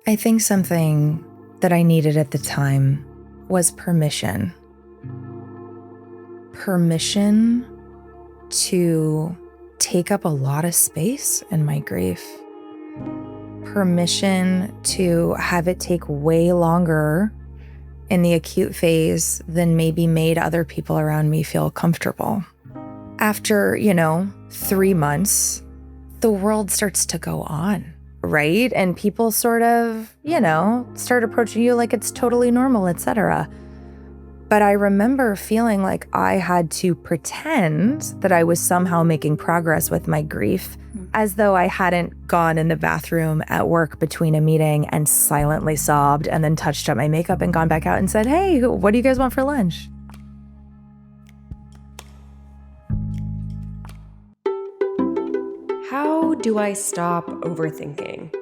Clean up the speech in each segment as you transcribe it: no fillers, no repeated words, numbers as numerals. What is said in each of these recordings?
I think something that I needed at the time was permission. Permission to take up a lot of space in my grief. Permission to have it take way longer in the acute phase than maybe made other people around me feel comfortable. After, 3 months, the world starts to go on, right? And people sort of, start approaching you like it's totally normal, etc. But I remember feeling like I had to pretend that I was somehow making progress with my grief, as though I hadn't gone in the bathroom at work between a meeting and silently sobbed and then touched up my makeup and gone back out and said, "Hey, what do you guys want for lunch?" How do I stop overthinking?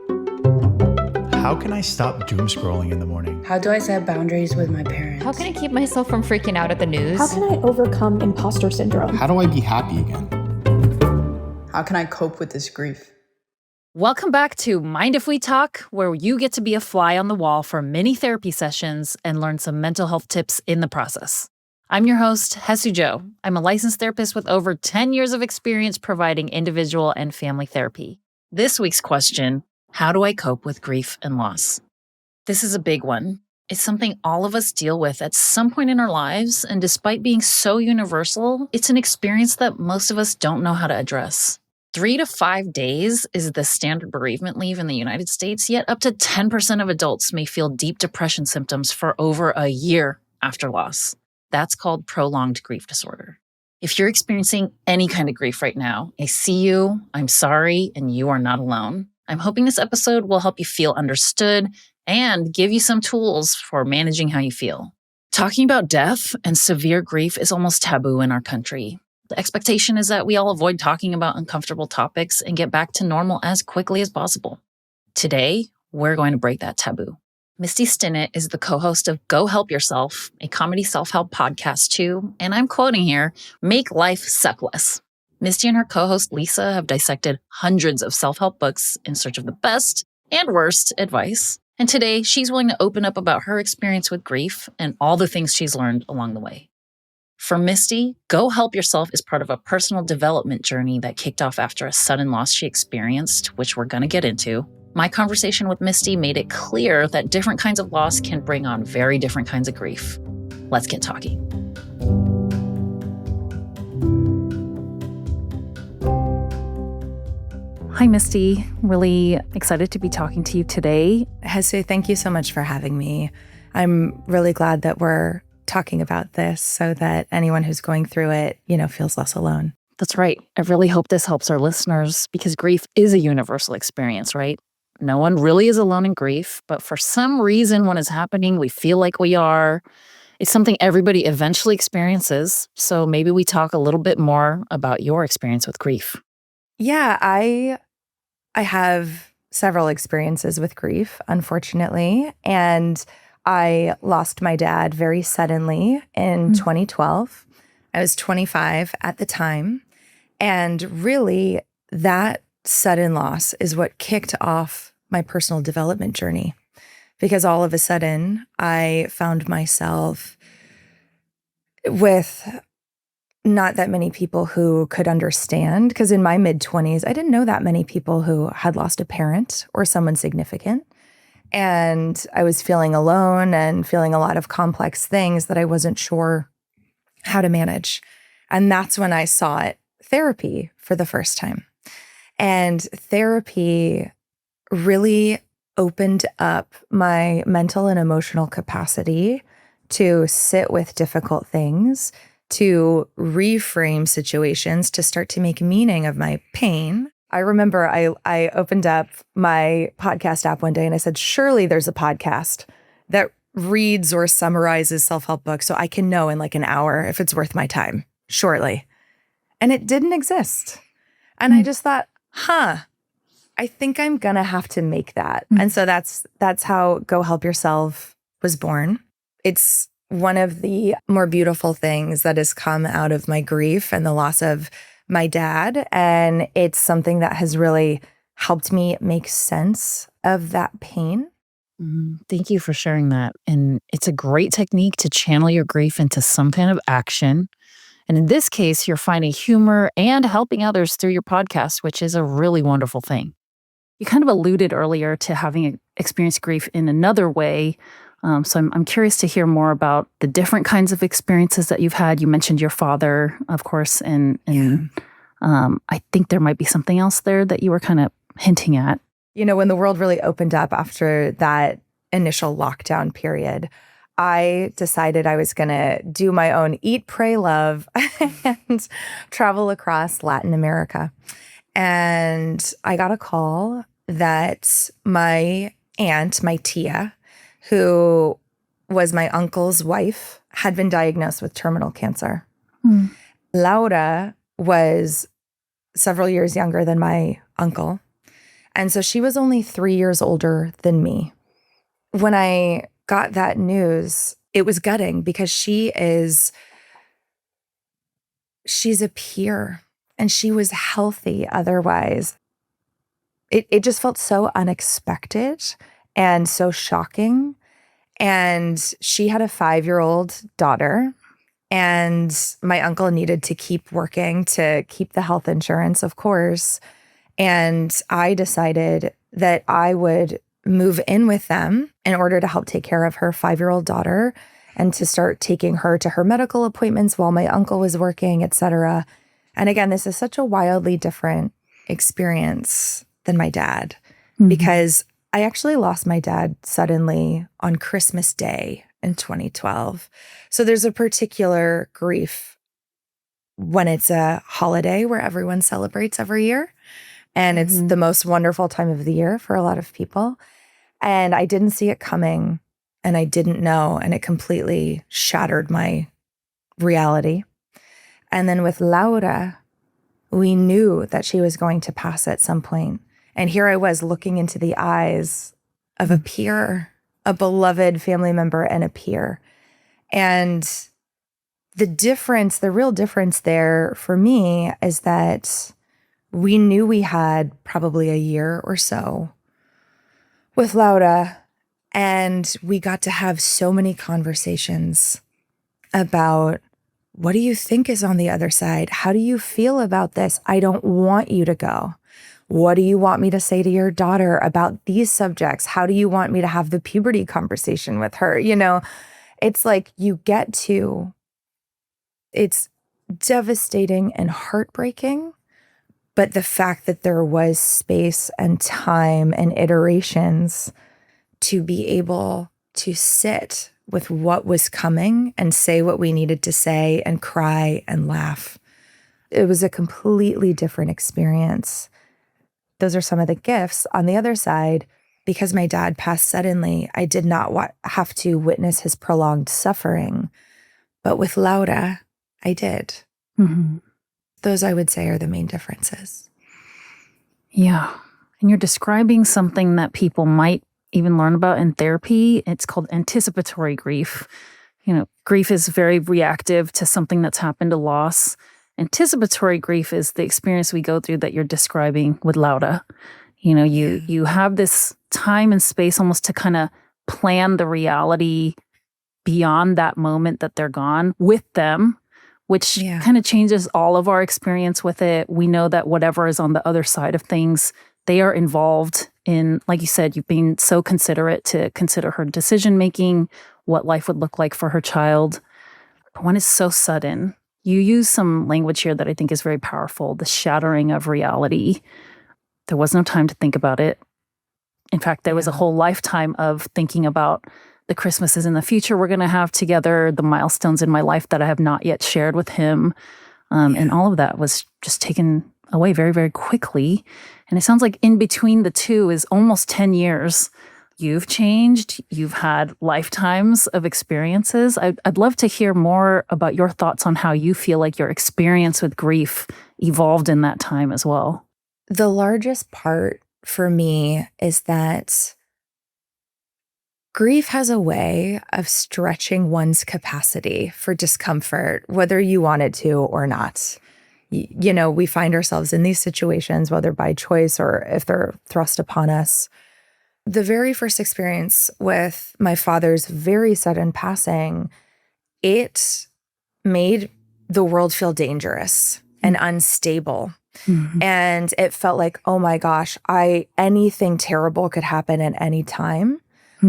How can I stop doom scrolling in the morning? How do I set boundaries with my parents? How can I keep myself from freaking out at the news? How can I overcome imposter syndrome? How do I be happy again? How can I cope with this grief? Welcome back to Mind If We Talk, where you get to be a fly on the wall for mini therapy sessions and learn some mental health tips in the process. I'm your host, Haesue. I'm a licensed therapist with over 10 years of experience providing individual and family therapy. This week's question: how do I cope with grief and loss? This is a big one. It's something all of us deal with at some point in our lives, and despite being so universal, it's an experience that most of us don't know how to address. 3 to 5 days is the standard bereavement leave in the United States, yet up to 10% of adults may feel deep depression symptoms for over a year after loss. That's called prolonged grief disorder. If you're experiencing any kind of grief right now, I see you, I'm sorry, and you are not alone. I'm hoping this episode will help you feel understood and give you some tools for managing how you feel. Talking about death and severe grief is almost taboo in our country. The expectation is that we all avoid talking about uncomfortable topics and get back to normal as quickly as possible. Today, we're going to break that taboo. Misty Stinnett is the co-host of Go Help Yourself, a comedy self-help podcast too, and I'm quoting here, "Make life suck less." Misty and her co-host Lisa have dissected hundreds of self-help books in search of the best and worst advice. And today, she's willing to open up about her experience with grief and all the things she's learned along the way. For Misty, Go Help Yourself is part of a personal development journey that kicked off after a sudden loss she experienced, which we're going to get into. My conversation with Misty made it clear that different kinds of loss can bring on very different kinds of grief. Let's get talking. Hi, Misty. Really excited to be talking to you today. Haesue, thank you so much for having me. I'm really glad that we're talking about this so that anyone who's going through it, feels less alone. That's right. I really hope this helps our listeners because grief is a universal experience, right? No one really is alone in grief, but for some reason when it's happening, we feel like we are. It's something everybody eventually experiences. So maybe we talk a little bit more about your experience with grief. Yeah, I have several experiences with grief, unfortunately, and I lost my dad very suddenly in 2012. I was 25 at the time, and really that sudden loss is what kicked off my personal development journey, because all of a sudden I found myself with not that many people who could understand, because in my mid-20s, I didn't know that many people who had lost a parent or someone significant. And I was feeling alone and feeling a lot of complex things that I wasn't sure how to manage. And that's when I sought therapy for the first time. And therapy really opened up my mental and emotional capacity to sit with difficult things, to reframe situations, to start to make meaning of my pain. I remember I opened up my podcast app one day and I said, surely there's a podcast that reads or summarizes self-help books so I can know in like an hour if it's worth my time, shortly. And it didn't exist. And I just thought, I think I'm going to have to make that. And so that's how Go Help Yourself was born. It's one of the more beautiful things that has come out of my grief and the loss of my dad. And it's something that has really helped me make sense of that pain Thank you for sharing that. And it's a great technique to channel your grief into some kind of action. And in this case, you're finding humor and helping others through your podcast, which is a really wonderful thing. You kind of alluded earlier to having experienced grief in another way. So I'm curious to hear more about the different kinds of experiences that you've had. You mentioned your father, of course, and I think there might be something else there that you were kind of hinting at. You know, when the world really opened up after that initial lockdown period, I decided I was going to do my own eat, pray, love and travel across Latin America. And I got a call that my aunt, my tia, who was my uncle's wife, had been diagnosed with terminal cancer. Laura was several years younger than my uncle. And so she was only 3 years older than me. When I got that news, it was gutting because she's a peer and she was healthy otherwise. It just felt so unexpected and so shocking. And she had a 5-year-old daughter, and my uncle needed to keep working to keep the health insurance, of course. And I decided that I would move in with them in order to help take care of her 5-year-old daughter and to start taking her to her medical appointments while my uncle was working, et cetera. And again, this is such a wildly different experience than my dad, because I actually lost my dad suddenly on Christmas Day in 2012. So there's a particular grief when it's a holiday where everyone celebrates every year. And it's the most wonderful time of the year for a lot of people. And I didn't see it coming, and I didn't know, and it completely shattered my reality. And then with Laura, we knew that she was going to pass at some point. And here I was looking into the eyes of a peer, a beloved family member and a peer. And the real difference there for me is that we knew we had probably a year or so with Laura, and we got to have so many conversations about, what do you think is on the other side? How do you feel about this? I don't want you to go. What do you want me to say to your daughter about these subjects? How do you want me to have the puberty conversation with her? You know, it's like it's devastating and heartbreaking. But the fact that there was space and time and iterations to be able to sit with what was coming and say what we needed to say and cry and laugh, it was a completely different experience. Those are some of the gifts. On the other side, because my dad passed suddenly, I did not have to witness his prolonged suffering. But with Laura, I did. Those, I would say, are the main differences. Yeah. And you're describing something that people might even learn about in therapy. It's called anticipatory grief. You know, grief is very reactive to something that's happened, a loss. Anticipatory grief is the experience we go through that you're describing with Laura. You know, you have this time and space almost to kind of plan the reality beyond that moment that they're gone with them, which kind of changes all of our experience with it. We know that whatever is on the other side of things, they are involved in, like you said, you've been so considerate to consider her decision-making, what life would look like for her child. But when it's so sudden, you use some language here that I think is very powerful, the shattering of reality. There was no time to think about it. In fact, there was a whole lifetime of thinking about the Christmases in the future we're going to have together, the milestones in my life that I have not yet shared with him. And all of that was just taken away very, very quickly. And it sounds like in between the two is almost 10 years. You've changed. You've had lifetimes of experiences. I'd love to hear more about your thoughts on how you feel like your experience with grief evolved in that time as well. The largest part for me is that grief has a way of stretching one's capacity for discomfort, whether you wanted to or not. You know, we find ourselves in these situations, whether by choice or if they're thrust upon us, the very first experience with my father's very sudden passing, it made the world feel dangerous and unstable. And it felt like, oh my gosh, anything terrible could happen at any time.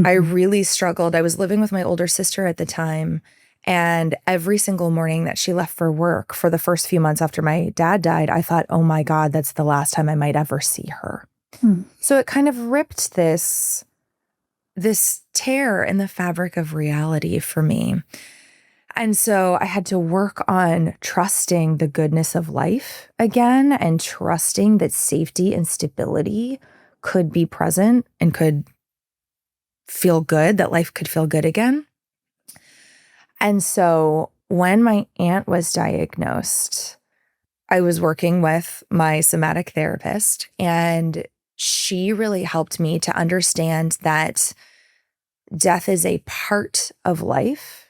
I really struggled. I was living with my older sister at the time. And every single morning that she left for work for the first few months after my dad died, I thought, oh my God, that's the last time I might ever see her. So it kind of ripped this tear in the fabric of reality for me. And so I had to work on trusting the goodness of life again and trusting that safety and stability could be present and could feel good, that life could feel good again. And so when my aunt was diagnosed, I was working with my somatic therapist, and she really helped me to understand that death is a part of life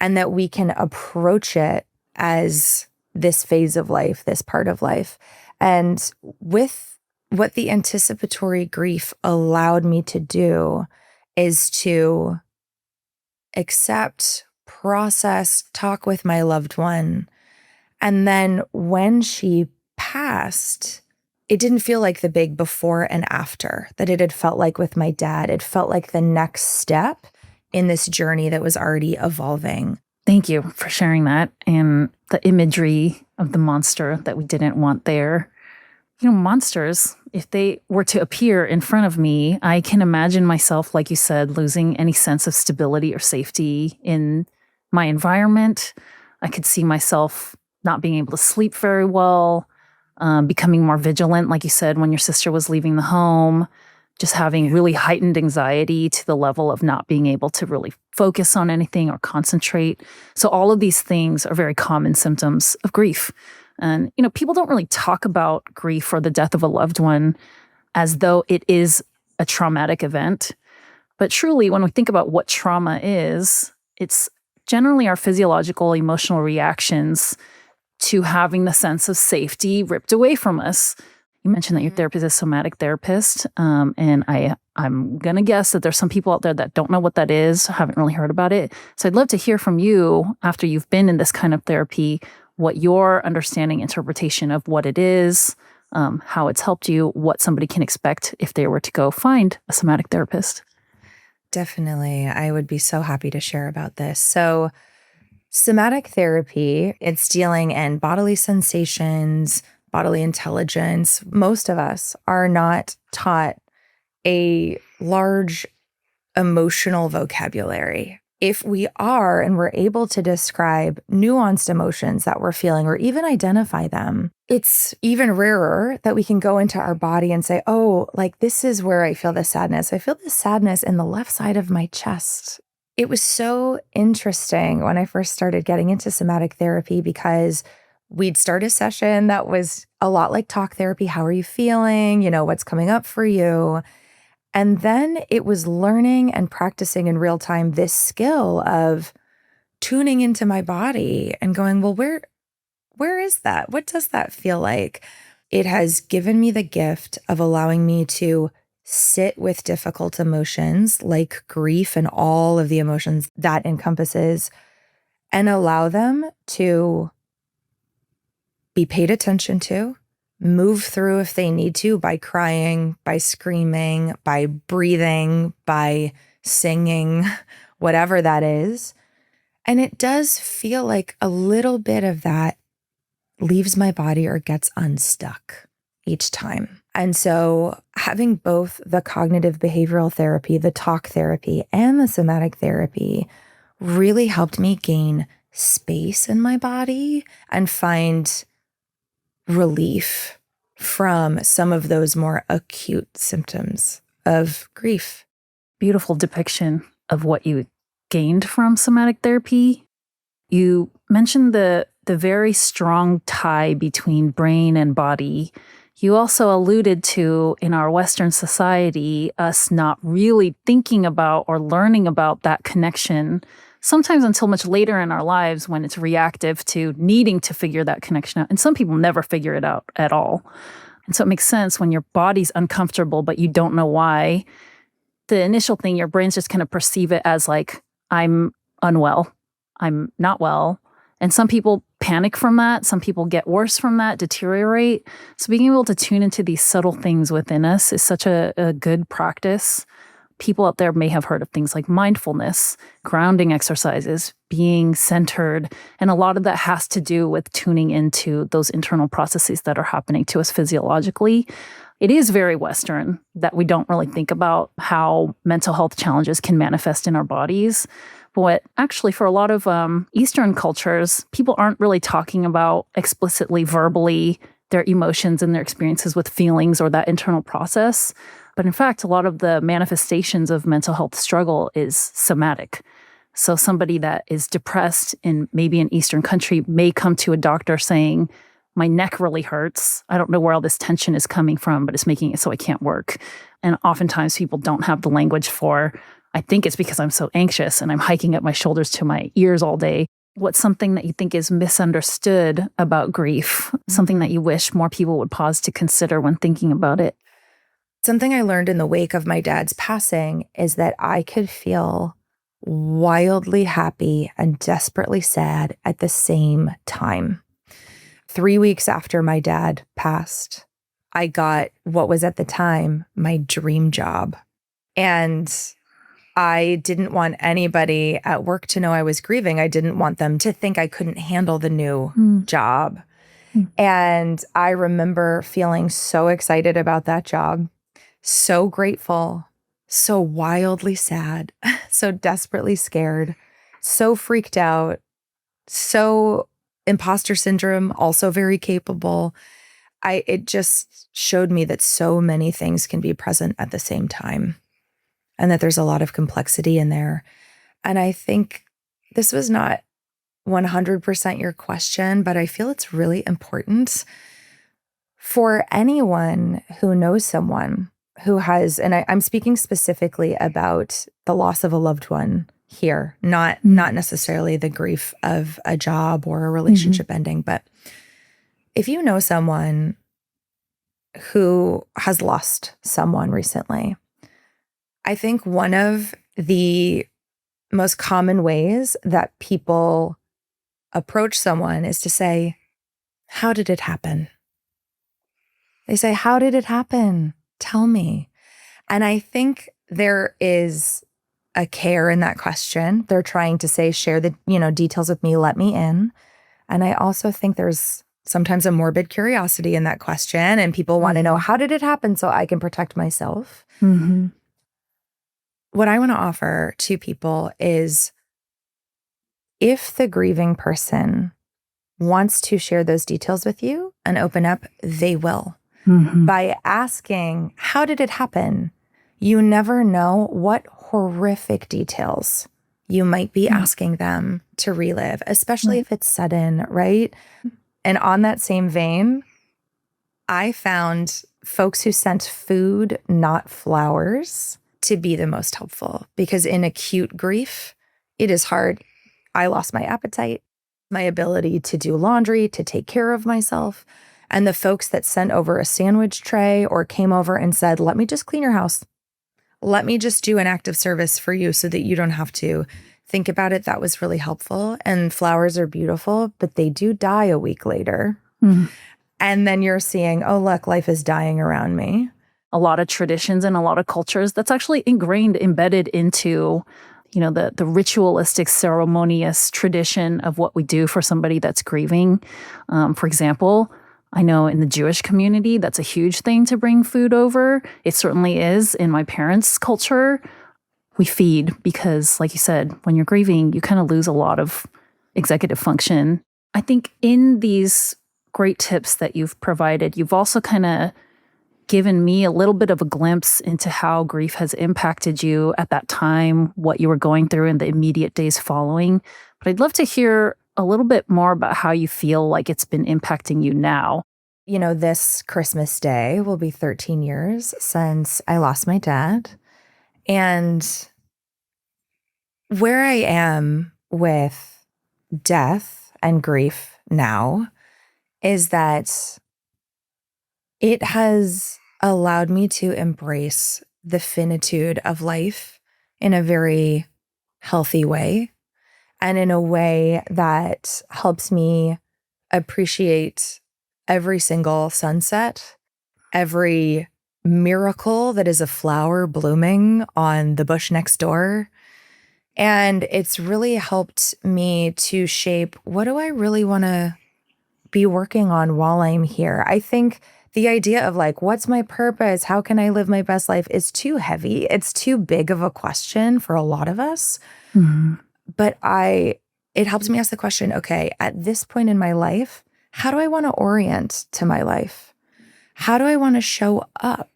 and that we can approach it as this phase of life, this part of life. And with what the anticipatory grief allowed me to do is to accept, process, talk with my loved one. And then when she passed, it didn't feel like the big before and after that it had felt like with my dad. It felt like the next step in this journey that was already evolving. Thank you for sharing that and the imagery of the monster that we didn't want there. You know, monsters, if they were to appear in front of me, I can imagine myself, like you said, losing any sense of stability or safety in my environment. I could see myself not being able to sleep very well, becoming more vigilant, like you said, when your sister was leaving the home, just having really heightened anxiety to the level of not being able to really focus on anything or concentrate. So all of these things are very common symptoms of grief. And, you know, people don't really talk about grief or the death of a loved one as though it is a traumatic event. But truly, when we think about what trauma is, it's generally our physiological, emotional reactions to having the sense of safety ripped away from us. You mentioned that your therapist is a somatic therapist, and I'm going to guess that there's some people out there that don't know what that is, haven't really heard about it. So I'd love to hear from you after you've been in this kind of therapy, what your understanding, interpretation of what it is, how it's helped you, what somebody can expect if they were to go find a somatic therapist. Definitely. I would be so happy to share about this. So somatic therapy, it's dealing in bodily sensations, bodily intelligence. Most of us are not taught a large emotional vocabulary. If we are and we're able to describe nuanced emotions that we're feeling or even identify them, it's even rarer that we can go into our body and say, oh, like this is where I feel the sadness. I feel the sadness in the left side of my chest. It was so interesting when I first started getting into somatic therapy because we'd start a session that was a lot like talk therapy. How are you feeling? You know, what's coming up for you? And then it was learning and practicing in real time this skill of tuning into my body and going, well, where is that? What does that feel like? It has given me the gift of allowing me to sit with difficult emotions like grief and all of the emotions that encompasses and allow them to be paid attention to, move through if they need to by crying, by screaming, by breathing, by singing, whatever that is. And it does feel like a little bit of that leaves my body or gets unstuck each time. And so having both the cognitive behavioral therapy, the talk therapy, and the somatic therapy really helped me gain space in my body and find relief from some of those more acute symptoms of grief. Beautiful depiction of what you gained from somatic therapy. You mentioned the very strong tie between brain and body. You also alluded to, in our Western society, us not really thinking about or learning about that connection, sometimes until much later in our lives when it's reactive to needing to figure that connection out. And some people never figure it out at all. And so it makes sense when your body's uncomfortable, but you don't know why. the initial thing, your brains just kind of perceive it as like, I'm unwell, I'm not well. And some people panic from that. Some people get worse from that, deteriorate. So being able to tune into these subtle things within us is such a good practice. People out there may have heard of things like mindfulness, grounding exercises, being centered. And a lot of that has to do with tuning into those internal processes that are happening to us physiologically. It is very Western that we don't really think about how mental health challenges can manifest in our bodies. But actually, for a lot of Eastern cultures, people aren't really talking about explicitly, verbally, their emotions and their experiences with feelings or that internal process. But in fact, a lot of the manifestations of mental health struggle is somatic. So somebody that is depressed in maybe an Eastern country may come to a doctor saying, my neck really hurts. I don't know where all this tension is coming from, but it's making it so I can't work. And oftentimes people don't have the language for, I think it's because I'm so anxious and I'm hiking up my shoulders to my ears all day. What's something that you think is misunderstood about grief? Something that you wish more people would pause to consider when thinking about it? Something I learned in the wake of my dad's passing is that I could feel wildly happy and desperately sad at the same time. 3 weeks after my dad passed, I got what was at the time my dream job. And I didn't want anybody at work to know I was grieving. I didn't want them to think I couldn't handle the new job. And I remember feeling so excited about that job, so grateful, so wildly sad, so desperately scared, so freaked out, so imposter syndrome, also very capable. It just showed me that so many things can be present at the same time and that there's a lot of complexity in there. And I think this was not 100% your question, but I feel it's really important for anyone who knows someone who has, and I'm speaking specifically about the loss of a loved one here, not necessarily the grief of a job or a relationship ending, but if you know someone who has lost someone recently, I think one of the most common ways that people approach someone is to say, how did it happen? They say, how did it happen? Tell me. And I think there is a care in that question. They're trying to say, share the, details with me, let me in. And I also think there's sometimes a morbid curiosity in that question, and people want to know, how did it happen so I can protect myself? What I want to offer to people is, if the grieving person wants to share those details with you and open up, they will. By asking, how did it happen? You never know what horrific details you might be asking them to relive, especially if it's sudden, right? And on that same vein, I found folks who sent food, not flowers, to be the most helpful, because in acute grief, it is hard. I lost my appetite, my ability to do laundry, to take care of myself. And the folks that sent over a sandwich tray or came over and said, let me just clean your house. Let me just do an act of service for you so that you don't have to think about it. That was really helpful. And flowers are beautiful, but they do die a week later. And then you're seeing, oh, look, life is dying around me. A lot of traditions and a lot of cultures that's actually ingrained, embedded into, the ritualistic, ceremonious tradition of what we do for somebody that's grieving. For example, I know in the Jewish community, that's a huge thing to bring food over. It certainly is in my parents' culture. We feed because, like you said, when you're grieving, you kind of lose a lot of executive function. I think in these great tips that you've provided, you've also kind of given me a little bit of a glimpse into how grief has impacted you at that time, what you were going through in the immediate days following. But I'd love to hear a little bit more about how you feel like it's been impacting you now. This Christmas Day will be 13 years since I lost my dad. And where I am with death and grief now is that it has allowed me to embrace the finitude of life in a very healthy way, and in a way that helps me appreciate every single sunset, every miracle that is a flower blooming on the bush next door. And it's really helped me to shape, what do I really want to be working on while I'm here? I think the idea of like, what's my purpose? How can I live my best life is too heavy. It's too big of a question for a lot of us. Mm-hmm. But it helps me ask the question, okay, at this point in my life, how do I want to orient to my life? How do I want to show up?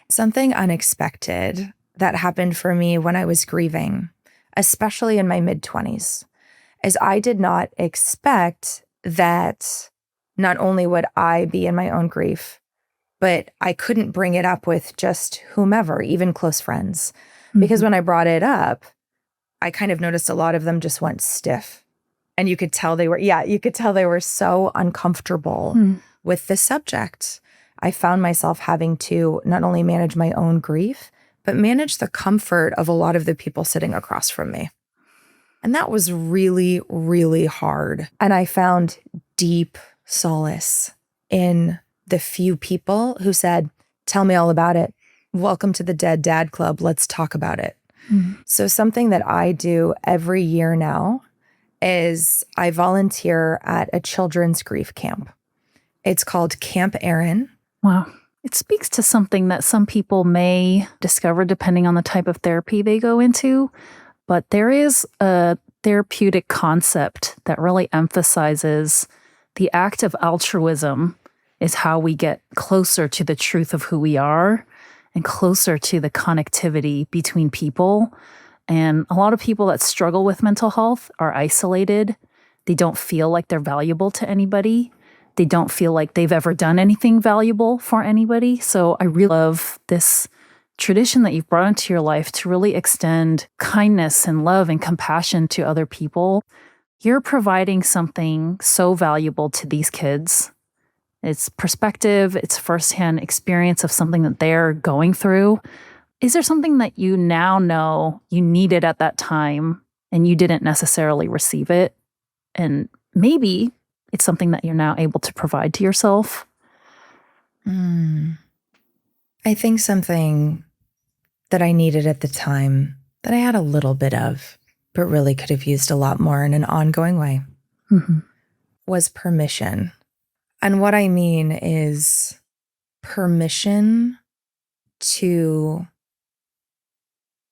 Something unexpected that happened for me when I was grieving, especially in my mid-20s, is I did not expect that not only would I be in my own grief, but I couldn't bring it up with just whomever, even close friends. Because when I brought it up, I kind of noticed a lot of them just went stiff. And you could tell they were so uncomfortable with the subject. I found myself having to not only manage my own grief, but manage the comfort of a lot of the people sitting across from me. And that was really, really hard. And I found deep solace in the few people who said, tell me all about it. Welcome to the Dead Dad Club. Let's talk about it. So something that I do every year now is I volunteer at a children's grief camp. It's called Camp Erin. Wow. It speaks to something that some people may discover depending on the type of therapy they go into. But there is a therapeutic concept that really emphasizes the act of altruism is how we get closer to the truth of who we are and closer to the connectivity between people. And a lot of people that struggle with mental health are isolated. They don't feel like they're valuable to anybody. They don't feel like they've ever done anything valuable for anybody. So I really love this tradition that you've brought into your life to really extend kindness and love and compassion to other people. You're providing something so valuable to these kids. It's perspective, it's firsthand experience of something that they're going through. Is there something that you now know you needed at that time and you didn't necessarily receive it? And maybe it's something that you're now able to provide to yourself? I think something that I needed at the time that I had a little bit of, but really could have used a lot more in an ongoing way, was permission. And what I mean is permission to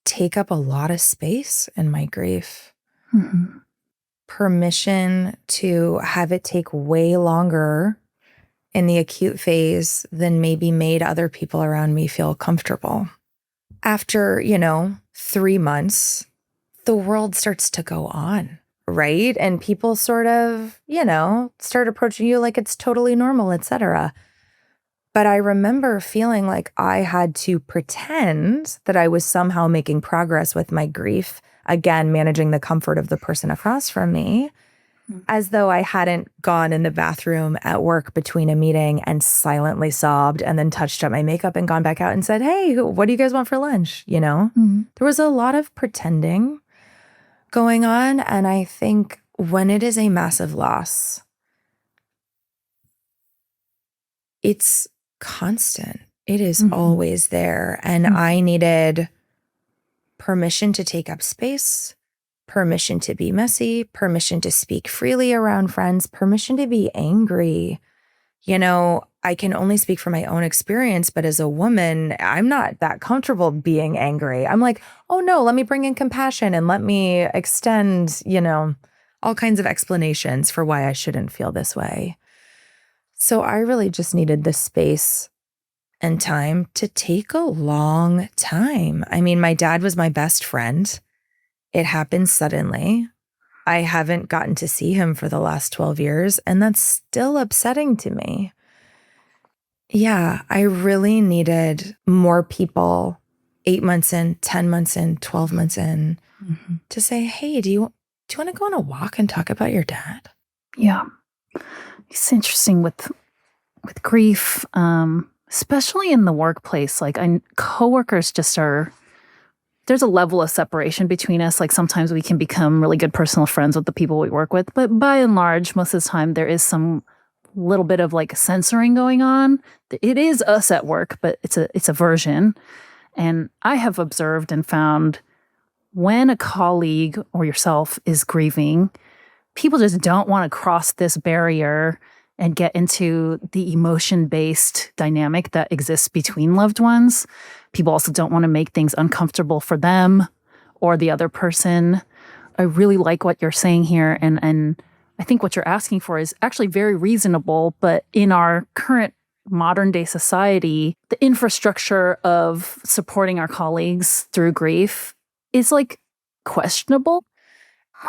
take up a lot of space in my grief. Permission to have it take way longer in the acute phase than maybe made other people around me feel comfortable. After, 3 months, the world starts to go on, right? And people sort of, start approaching you like it's totally normal, etc. But I remember feeling like I had to pretend that I was somehow making progress with my grief, again, managing the comfort of the person across from me, as though I hadn't gone in the bathroom at work between a meeting and silently sobbed and then touched up my makeup and gone back out and said, hey, what do you guys want for lunch? There was a lot of pretending going on. And I think when it is a massive loss, it's constant. It is always there. And I needed permission to take up space, permission to be messy, permission to speak freely around friends, permission to be angry. I can only speak from my own experience, but as a woman, I'm not that comfortable being angry. I'm like, oh no, let me bring in compassion and let me extend, all kinds of explanations for why I shouldn't feel this way. So I really just needed the space and time to take a long time. I mean, my dad was my best friend. It happened suddenly. I haven't gotten to see him for the last 12 years, and that's still upsetting to me. Yeah, I really needed more people 8 months in, 10 months in, 12 months in to say, hey, do you want to go on a walk and talk about your dad? Yeah. It's interesting with grief, especially in the workplace. Like coworkers just are, there's a level of separation between us. Like sometimes we can become really good personal friends with the people we work with. But by and large, most of the time, there is some little bit of like censoring going on. It is us at work, but it's a version. And I have observed and found when a colleague or yourself is grieving, people just don't want to cross this barrier and get into the emotion-based dynamic that exists between loved ones. People also don't want to make things uncomfortable for them or the other person. I really like what you're saying here, and I think what you're asking for is actually very reasonable, but in our current modern day society, the infrastructure of supporting our colleagues through grief is like questionable,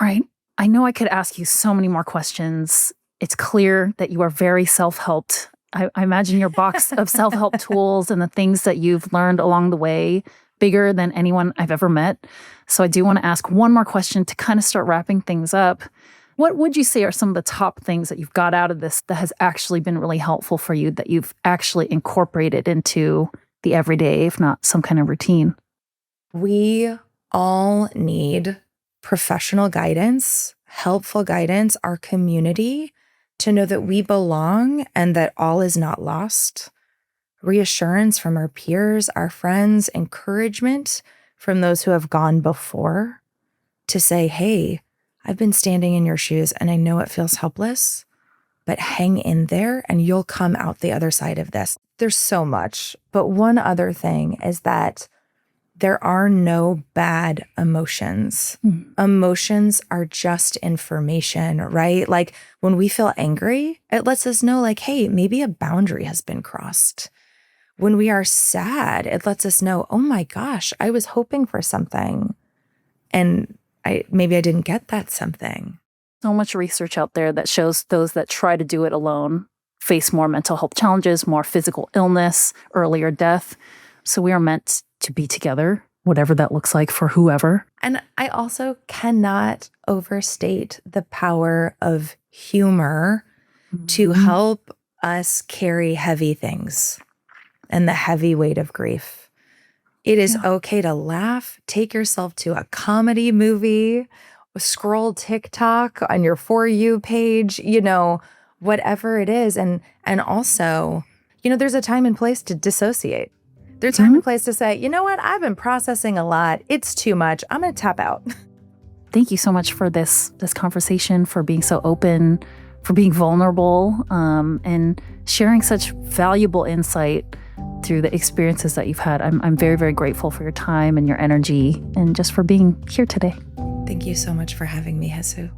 right? I know I could ask you so many more questions. It's clear that you are very self-helped. I imagine your box of self-help tools and the things that you've learned along the way bigger than anyone I've ever met. So I do want to ask one more question to kind of start wrapping things up. What would you say are some of the top things that you've got out of this that has actually been really helpful for you, that you've actually incorporated into the everyday, if not some kind of routine? We all need professional guidance, helpful guidance, our community, to know that we belong and that all is not lost. Reassurance from our peers, our friends, encouragement from those who have gone before to say, hey, I've been standing in your shoes and I know it feels helpless, but hang in there and you'll come out the other side of this. There's so much. But one other thing is that there are no bad emotions. Emotions are just information, right? Like when we feel angry, it lets us know like, hey, maybe a boundary has been crossed. When we are sad, it lets us know, oh my gosh, I was hoping for something and maybe I didn't get that something. So much research out there that shows those that try to do it alone face more mental health challenges, more physical illness, earlier death. So we are meant to be together, whatever that looks like for whoever. And I also cannot overstate the power of humor to help us carry heavy things and the heavy weight of grief. It is okay to laugh, take yourself to a comedy movie, scroll TikTok on your For You page, whatever it is. And also, there's a time and place to dissociate. There's a time and place to say, you know what, I've been processing a lot. It's too much. I'm going to tap out. Thank you so much for this conversation, for being so open, for being vulnerable, and sharing such valuable insight through the experiences that you've had. I'm very, very grateful for your time and your energy and just for being here today. Thank you so much for having me, Haesue.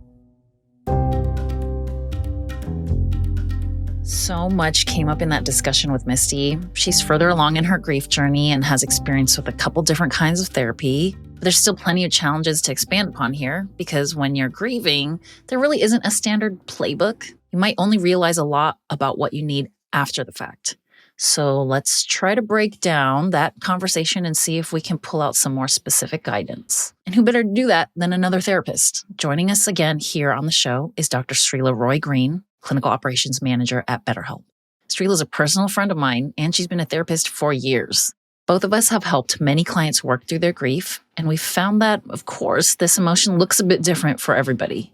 So much came up in that discussion with Misty. She's further along in her grief journey and has experience with a couple different kinds of therapy. But there's still plenty of challenges to expand upon here because when you're grieving, there really isn't a standard playbook. You might only realize a lot about what you need after the fact. So let's try to break down that conversation and see if we can pull out some more specific guidance. And who better to do that than another therapist? Joining us again here on the show is Dr. Sreela Roy-Greene, Clinical Operations Manager at BetterHelp. Sreela is a personal friend of mine, and she's been a therapist for years. Both of us have helped many clients work through their grief, and we've found that, of course, this emotion looks a bit different for everybody.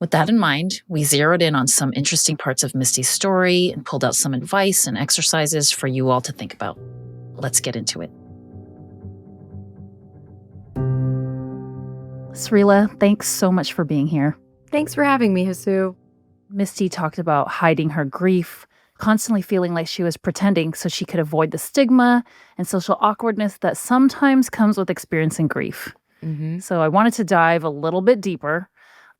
With that in mind, we zeroed in on some interesting parts of Misty's story and pulled out some advice and exercises for you all to think about. Let's get into it. Sreela, thanks so much for being here. Thanks for having me, Haesue. Misty talked about hiding her grief, constantly feeling like she was pretending so she could avoid the stigma and social awkwardness that sometimes comes with experiencing grief. So I wanted to dive a little bit deeper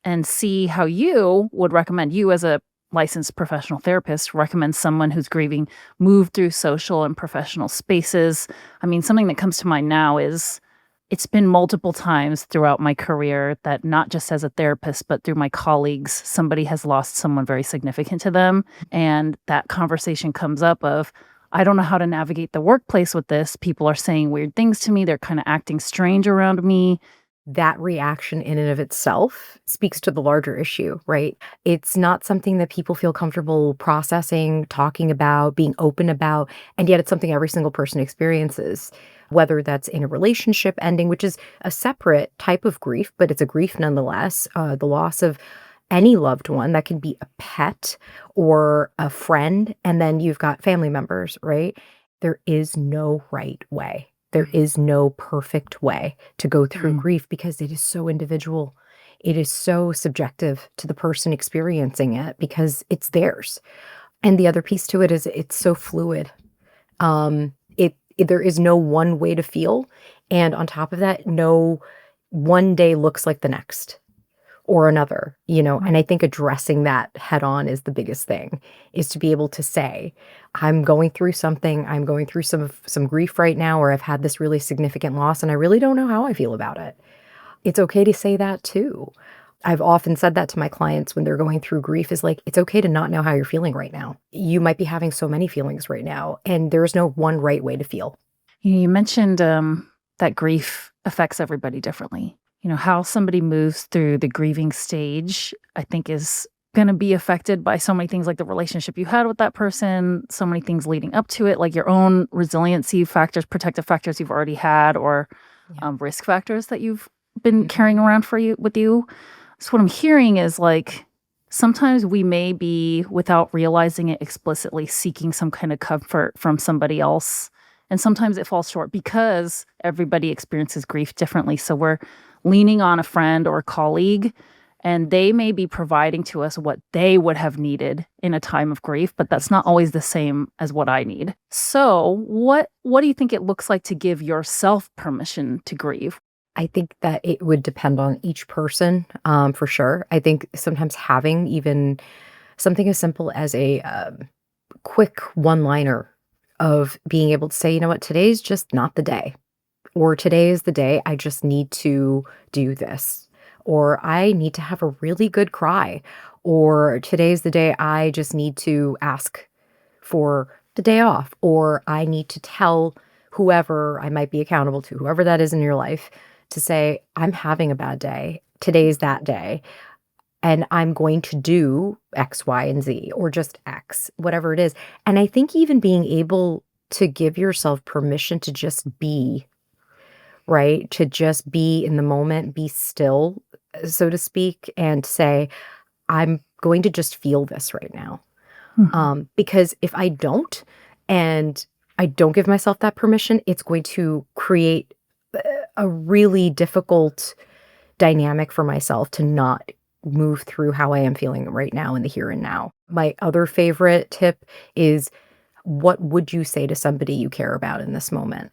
and see how you would recommend, you as a licensed professional therapist, recommend someone who's grieving move through social and professional spaces. I mean, something that comes to mind now is it's been multiple times throughout my career that not just as a therapist, but through my colleagues, somebody has lost someone very significant to them. And that conversation comes up of, I don't know how to navigate the workplace with this. People are saying weird things to me. They're kind of acting strange around me. that reaction in and of itself speaks to the larger issue, right? It's not something that people feel comfortable processing, talking about, being open about, and yet it's something every single person experiences, whether that's in a relationship ending, which is a separate type of grief, but it's a grief nonetheless, the loss of any loved one. That can be a pet or a friend, and then you've got family members, right? There is no right way. There is no perfect way to go through grief because it is so individual. It is so subjective to the person experiencing it because it's theirs. And the other piece to it is it's so fluid. There is no one way to feel. And on top of that, no one day looks like the next or another, and I think addressing that head on is the biggest thing, is to be able to say, I'm going through something, I'm going through some grief right now, or I've had this really significant loss and I really don't know how I feel about it. It's okay to say that too. I've often said that to my clients when they're going through grief, is like, it's okay to not know how you're feeling right now. You might be having so many feelings right now, and there's no one right way to feel. You mentioned that grief affects everybody differently. How somebody moves through the grieving stage, I think, is going to be affected by so many things, like the relationship you had with that person, so many things leading up to it, like your own resiliency factors, protective factors you've already had, or risk factors that you've been carrying around with you. So what I'm hearing is, like, sometimes we may be, without realizing it explicitly, seeking some kind of comfort from somebody else. And sometimes it falls short because everybody experiences grief differently. So we're leaning on a friend or a colleague, and they may be providing to us what they would have needed in a time of grief, but that's not always the same as what I need. So what do you think it looks like to give yourself permission to grieve? I think that it would depend on each person, for sure. I think sometimes having even something as simple as a quick one-liner of being able to say, you know what, today's just not the day. Or today is the day I just need to do this. Or I need to have a really good cry. Or today's the day I just need to ask for the day off. Or I need to tell whoever I might be accountable to, whoever that is in your life, to say, I'm having a bad day. Today's that day. And I'm going to do X, Y, and Z, or just X, whatever it is. And I think even being able to give yourself permission to just be, right? To just be in the moment, be still, so to speak, and say, I'm going to just feel this right now. Because if I don't, and I don't give myself that permission, it's going to create a really difficult dynamic for myself to not move through how I am feeling right now in the here and now. My other favorite tip is, what would you say to somebody you care about in this moment?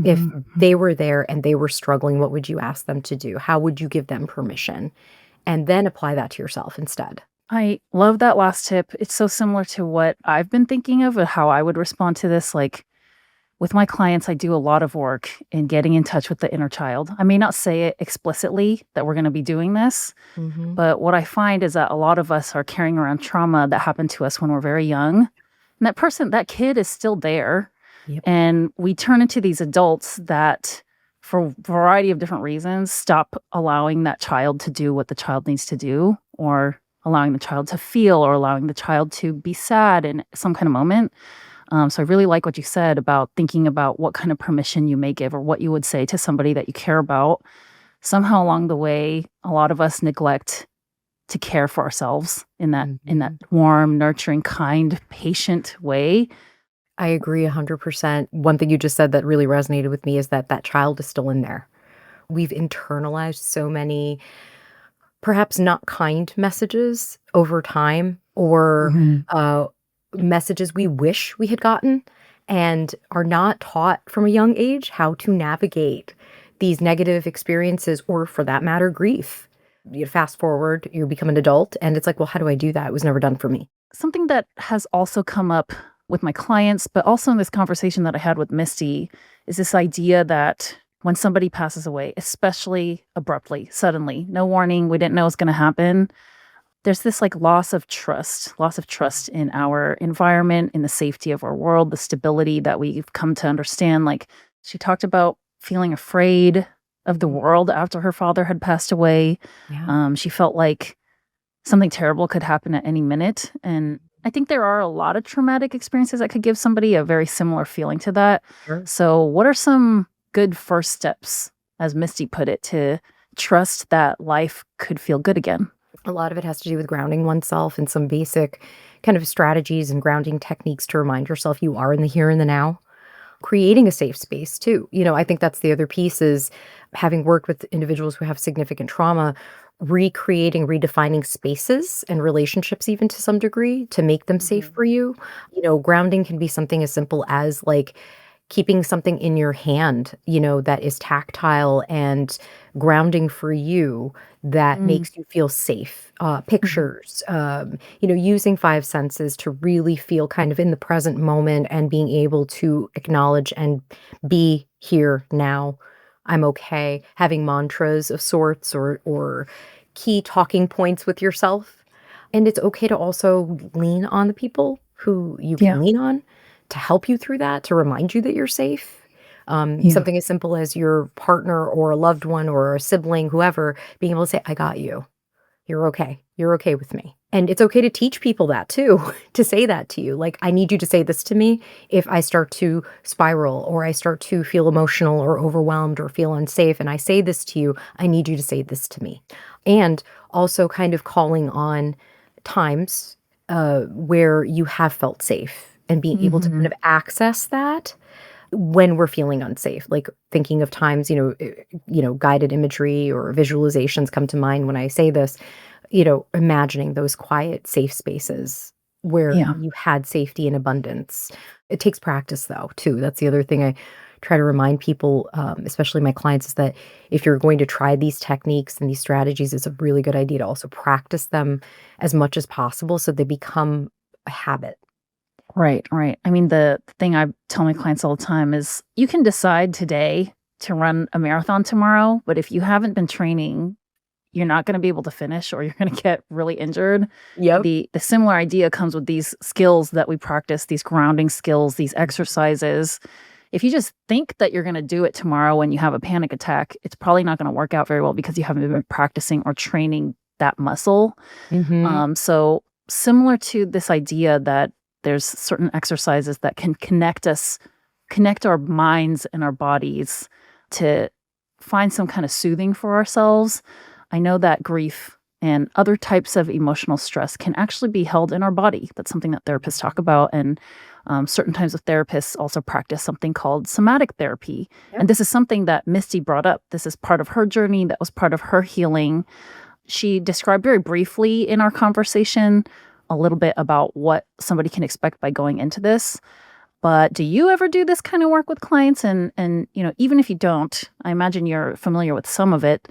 If they were there and they were struggling, what would you ask them to do? How would you give them permission? And then apply that to yourself instead. I love that last tip. It's so similar to what I've been thinking of how I would respond to this. Like, with my clients, I do a lot of work in getting in touch with the inner child. I may not say it explicitly that we're going to be doing this, but what I find is that a lot of us are carrying around trauma that happened to us when we're very young. And that kid is still there. Yep. And we turn into these adults that, for a variety of different reasons, stop allowing that child to do what the child needs to do, or allowing the child to feel, or allowing the child to be sad in some kind of moment. So I really like what you said about thinking about what kind of permission you may give, or what you would say to somebody that you care about. Somehow along the way, a lot of us neglect to care for ourselves in that warm, nurturing, kind, patient way. I agree 100%. One thing you just said that really resonated with me is that child is still in there. We've internalized so many perhaps not kind messages over time, or messages we wish we had gotten, and are not taught from a young age how to navigate these negative experiences, or for that matter, grief. You fast forward, you become an adult, and it's like, well, how do I do that? It was never done for me. Something that has also come up with my clients, but also in this conversation that I had with Misty, is this idea that when somebody passes away, especially abruptly, suddenly, no warning, we didn't know it was going to happen, there's this like loss of trust in our environment, in the safety of our world, the stability that we've come to understand. Like, she talked about feeling afraid, of the world after her father had passed away. Yeah. She felt like something terrible could happen at any minute. And I think there are a lot of traumatic experiences that could give somebody a very similar feeling to that. Sure. So, what are some good first steps, as Misty put it, to trust that life could feel good again? A lot of it has to do with grounding oneself and some basic kind of strategies and grounding techniques to remind yourself you are in the here and the now. Creating a safe space too. I think that's the other piece is having worked with individuals who have significant trauma, recreating, redefining spaces and relationships even to some degree to make them safe for you. Grounding can be something as simple as like keeping something in your hand, that is tactile and grounding for you that makes you feel safe. Pictures, using five senses to really feel kind of in the present moment and being able to acknowledge and be here now. I'm okay. Having mantras of sorts or key talking points with yourself. And it's okay to also lean on the people who you can lean on to help you through that, to remind you that you're safe. Something as simple as your partner or a loved one or a sibling, whoever, being able to say, I got you. You're okay. You're okay with me. And it's okay to teach people that too, to say that to you. Like, I need you to say this to me if I start to spiral or I start to feel emotional or overwhelmed or feel unsafe. And I say this to you, I need you to say this to me. And also kind of calling on times where you have felt safe and being able to kind of access that when we're feeling unsafe, like thinking of times, guided imagery or visualizations come to mind when I say this, imagining those quiet, safe spaces where you had safety and abundance. It takes practice though, too. That's the other thing I try to remind people, especially my clients, is that if you're going to try these techniques and these strategies, it's a really good idea to also practice them as much as possible so they become a habit. Right. I mean, the thing I tell my clients all the time is you can decide today to run a marathon tomorrow, but if you haven't been training, you're not going to be able to finish or you're going to get really injured. Yep. The similar idea comes with these skills that we practice, these grounding skills, these exercises. If you just think that you're going to do it tomorrow when you have a panic attack, it's probably not going to work out very well because you haven't been practicing or training that muscle. So similar to this idea that there's certain exercises that can connect our minds and our bodies to find some kind of soothing for ourselves. I know that grief and other types of emotional stress can actually be held in our body. That's something that therapists talk about. And certain types of therapists also practice something called somatic therapy. Yep. And this is something that Misty brought up. This is part of her journey. That was part of her healing. She described very briefly in our conversation a little bit about what somebody can expect by going into this. But do you ever do this kind of work with clients? And even if you don't, I imagine you're familiar with some of it.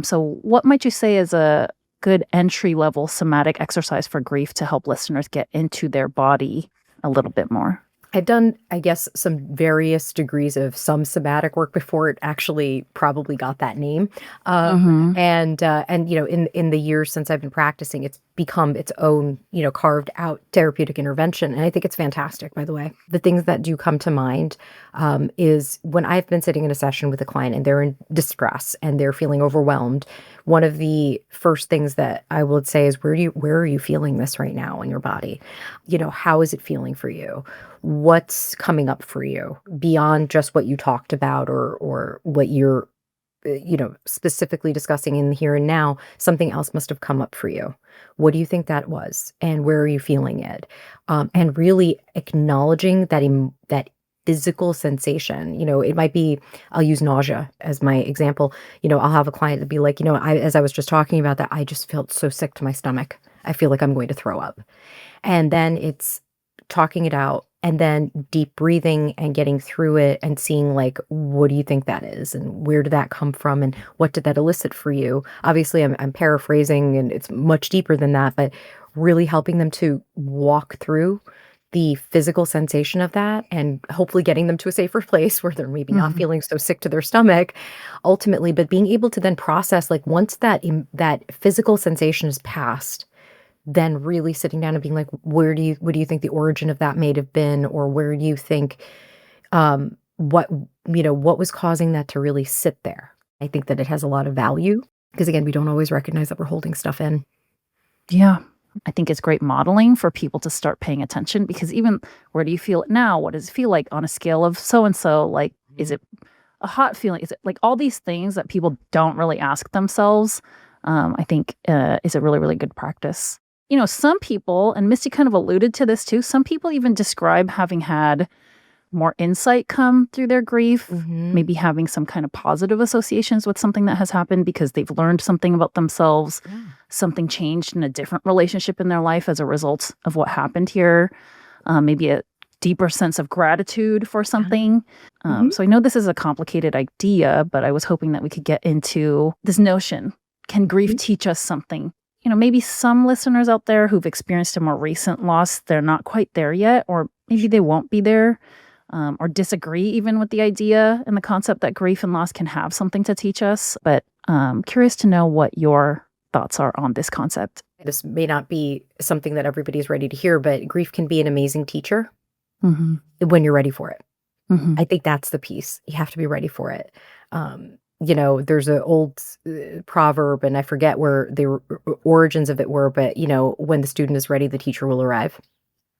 So what might you say is a good entry-level somatic exercise for grief to help listeners get into their body a little bit more? I've done, I guess, some various degrees of some somatic work before it actually probably got that name. And in the years since I've been practicing, it's become its own, carved out therapeutic intervention. And I think it's fantastic, by the way. The things that do come to mind is when I've been sitting in a session with a client and they're in distress and they're feeling overwhelmed, one of the first things that I would say is, where are you feeling this right now in your body? How is it feeling for you? What's coming up for you beyond just what you talked about or what you're, specifically discussing in the here and now? Something else must have come up for you. What do you think that was? And where are you feeling it? And really acknowledging that physical sensation. It might be, I'll use nausea as my example. I'll have a client that be like, as I was just talking about that, I just felt so sick to my stomach. I feel like I'm going to throw up. And then it's talking it out and then deep breathing and getting through it and seeing like, what do you think that is? And where did that come from? And what did that elicit for you? Obviously, I'm paraphrasing and it's much deeper than that, but really helping them to walk through the physical sensation of that and hopefully getting them to a safer place where they're maybe not feeling so sick to their stomach ultimately, but being able to then process, like once that physical sensation is passed, then really sitting down and being like, what do you think the origin of that may have been? Or where do you think, what was causing that to really sit there? I think that it has a lot of value because, again, we don't always recognize that we're holding stuff in. Yeah. I think it's great modeling for people to start paying attention, because even where do you feel it now? What does it feel like on a scale of so-and-so? Like, is it a hot feeling? Is it like all these things that people don't really ask themselves? I think is a really, really good practice. You know, some people, and Misty kind of alluded to this too, some people even describe having had more insight come through their grief, maybe having some kind of positive associations with something that has happened because they've learned something about themselves, something changed in a different relationship in their life as a result of what happened here, maybe a deeper sense of gratitude for something. So I know this is a complicated idea, but I was hoping that we could get into this notion. Can grief teach us something? You know, maybe some listeners out there who've experienced a more recent loss, they're not quite there yet, or maybe they won't be there. Or disagree even with the idea and the concept that grief and loss can have something to teach us. But curious to know what your thoughts are on this concept. This may not be something that everybody's ready to hear, but grief can be an amazing teacher when you're ready for it. I think that's the piece. You have to be ready for it. You know, there's an old proverb, and I forget where the origins of it were, but, you know, when the student is ready, the teacher will arrive.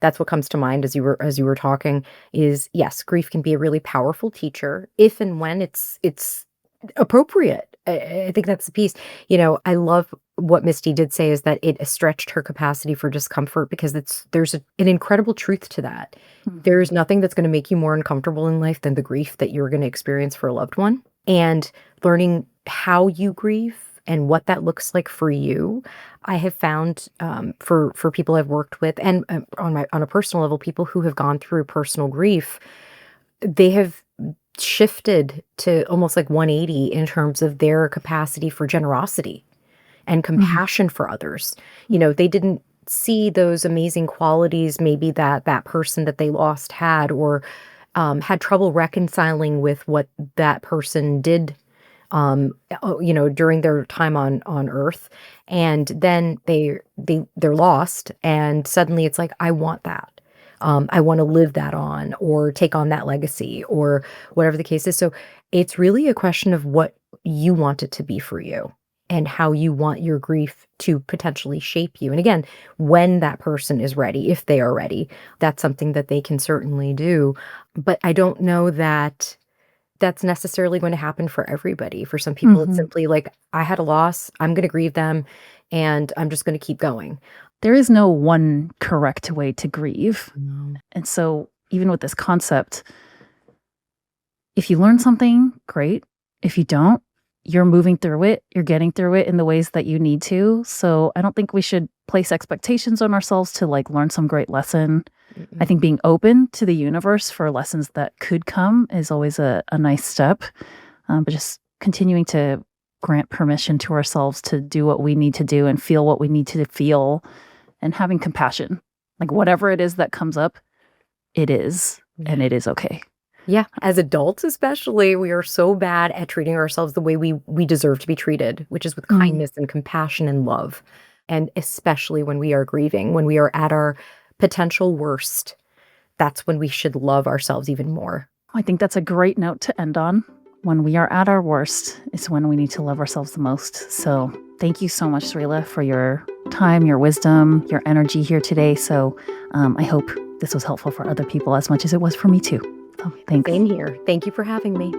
That's what comes to mind as you were talking is, yes, grief can be a really powerful teacher if and when it's appropriate. I think that's the piece. You know, I love what Misty did say is that it stretched her capacity for discomfort, because there's an incredible truth to that. There's nothing that's going to make you more uncomfortable in life than the grief that you're going to experience for a loved one. And learning how you grieve and what that looks like for you, I have found for people I've worked with, and on a personal level, people who have gone through personal grief, they have shifted to almost like 180 in terms of their capacity for generosity and compassion for others. You know, they didn't see those amazing qualities maybe that person that they lost had, or had trouble reconciling with what that person did you know, during their time on Earth, and then they're lost, and suddenly it's like, I want that. I want to live that on, or take on that legacy, or whatever the case is. So it's really a question of what you want it to be for you, and how you want your grief to potentially shape you. And again, when that person is ready, if they are ready, that's something that they can certainly do. But I don't know that that's necessarily going to happen for everybody. For some people, it's simply like, I had a loss, I'm going to grieve them, and I'm just going to keep going. There is no one correct way to grieve. And so even with this concept, if you learn something, great. If you don't, you're moving through it. You're getting through it in the ways that you need to. So I don't think we should place expectations on ourselves to like learn some great lesson. I think being open to the universe for lessons that could come is always a nice step. But just continuing to grant permission to ourselves to do what we need to do and feel what we need to feel, and having compassion. Like whatever it is that comes up, it is, and it is okay. Yeah. As adults, especially, we are so bad at treating ourselves the way we deserve to be treated, which is with kindness and compassion and love. And especially when we are grieving, when we are at our potential worst, that's when we should love ourselves even more. I think that's a great note to end on. When we are at our worst, it's when we need to love ourselves the most. So thank you so much, Sreela, for your time, your wisdom, your energy here today. So I hope this was helpful for other people as much as it was for me too. So thanks. Same here. Thank you for having me.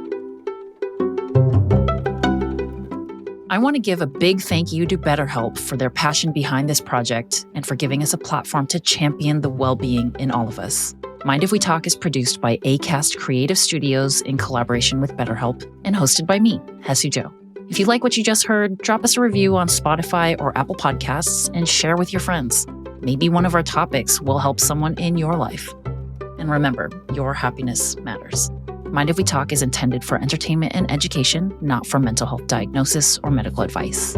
I want to give a big thank you to BetterHelp for their passion behind this project and for giving us a platform to champion the well-being in all of us. Mind If We Talk is produced by Acast Creative Studios in collaboration with BetterHelp and hosted by me, Haesue. If you like what you just heard, drop us a review on Spotify or Apple Podcasts and share with your friends. Maybe one of our topics will help someone in your life. And remember, your happiness matters. Mind If We Talk is intended for entertainment and education, not for mental health diagnosis or medical advice.